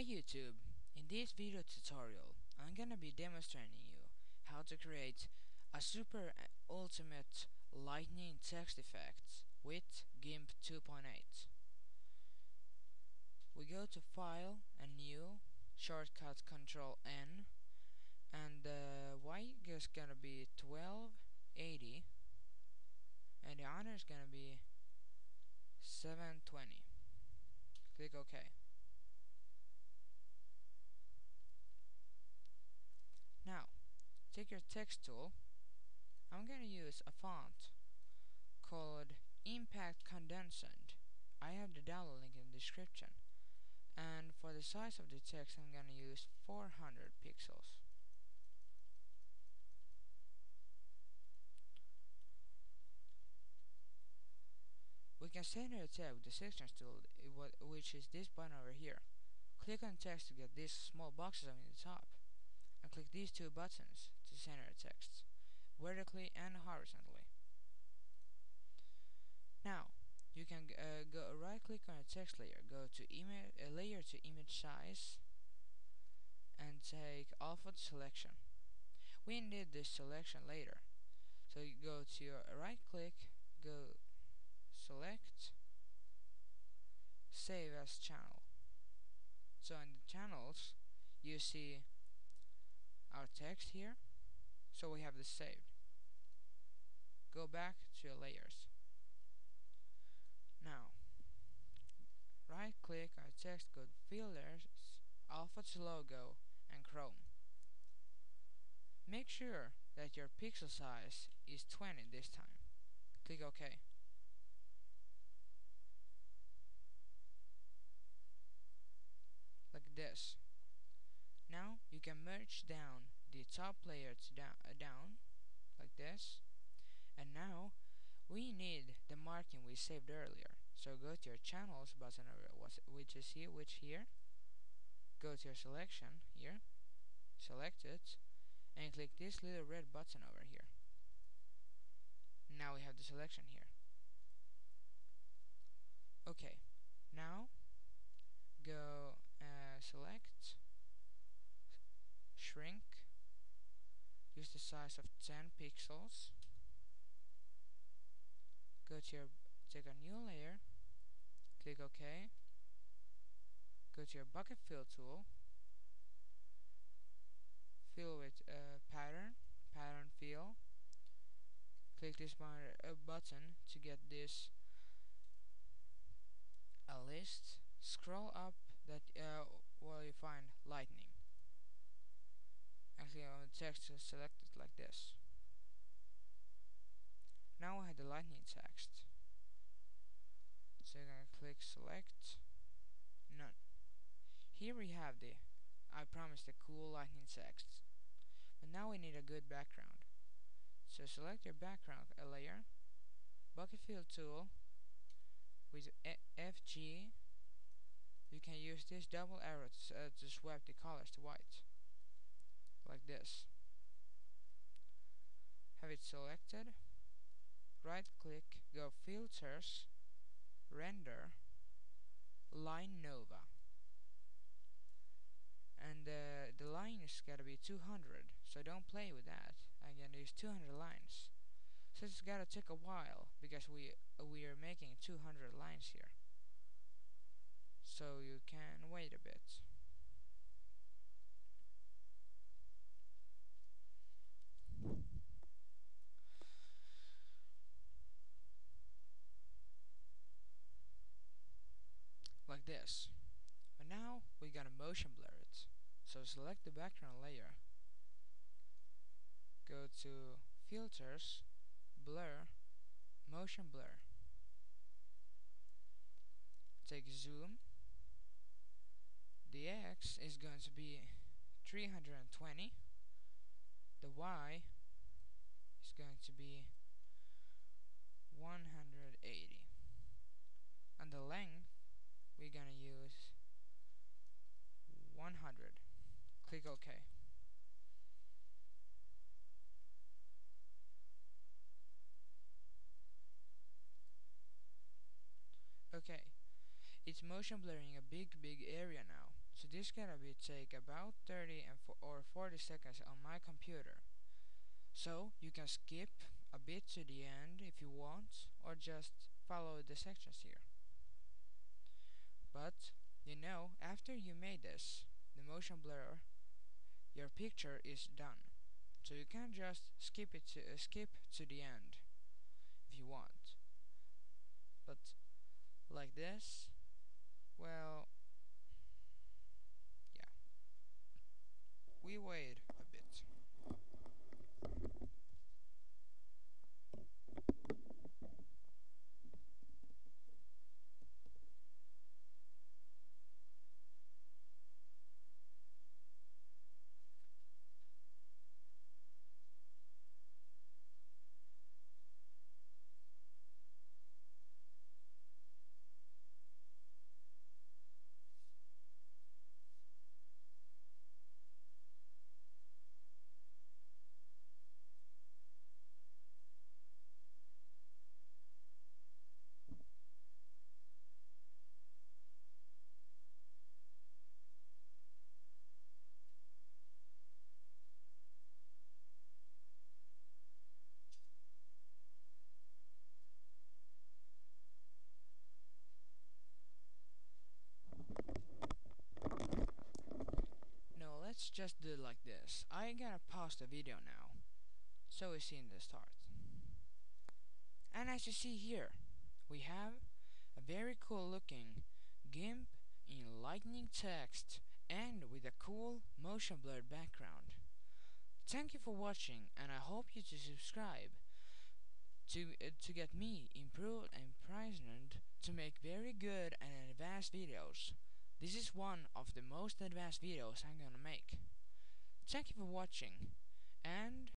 Hi YouTube! In this video tutorial I'm gonna be demonstrating you how to create a super ultimate lightning text effect with Gimp 2.8. We go to File and New, shortcut Control N, and the Y is gonna be 1280 and the other is gonna be 720. Click OK. Now, take your text tool. I'm gonna use a font called Impact Condensed. I have the download link in the description. And for the size of the text, I'm gonna use 400 pixels. We can center the text with the sections tool, which is this button over here. Click on text to get these small boxes on the top, and click these two buttons to center the text, vertically and horizontally. Now, you can go right click on a text layer, go to layer to image size, and take alpha selection. We need this selection later, so you go to your right click, go select, save as channel. So in the channels you see our text here, so we have this saved. Go back to your layers. Now, right click on text, go to filters, alpha to logo, and Chrome. Make sure that your pixel size is 20 this time. Click OK. Like this. Now you can merge down the top layer to down like this, and now we need the marking we saved earlier. So go to your channels button which here, go to your selection here, select it, and click this little red button over here. Now we have the selection here. Okay, now go select, shrink, use the size of 10 pixels, go to take a new layer, click OK, go to your bucket fill tool, fill with pattern fill, click this button to get this a list, scroll up that while you find lightning, and click on the text to select it like this. Now I have the lightning text, so I'm gonna click select, none. Here we have the I promised a cool lightning text, but now we need a good background. So select your background layer, bucket fill tool with FG. You can use this double arrow to swipe the colors to white, like this. Have it selected, right click, go filters, render, line nova, and the line is gotta be 200, so don't play with that. I'm gonna use 200 lines, so it's gotta take a while because we are making 200 lines here, so you can wait a bit. Like this. But now we gotta motion blur it. So select the background layer, go to filters, blur, motion blur, take zoom, the X is going to be 320, the Y is going to be 180, and the length we're gonna use 100. Click OK. Okay, it's motion blurring a big area now, so this gonna be take about 30 or 40 seconds on my computer. So you can skip a bit to the end if you want, or just follow the sections here. But after you made this, the motion blur, your picture is done. So you can just skip to the end if you want. But like this, well, yeah. We wait a bit. No, let's just do it like this. I gotta pause the video now, so we see in the start. And as you see here, we have a very cool looking GIMP in lightning text and with a cool motion blurred background. Thank you for watching, and I hope you to subscribe to get me improved and imprisoned to make very good and advanced videos. This is one of the most advanced videos I'm gonna make. Thank you for watching, and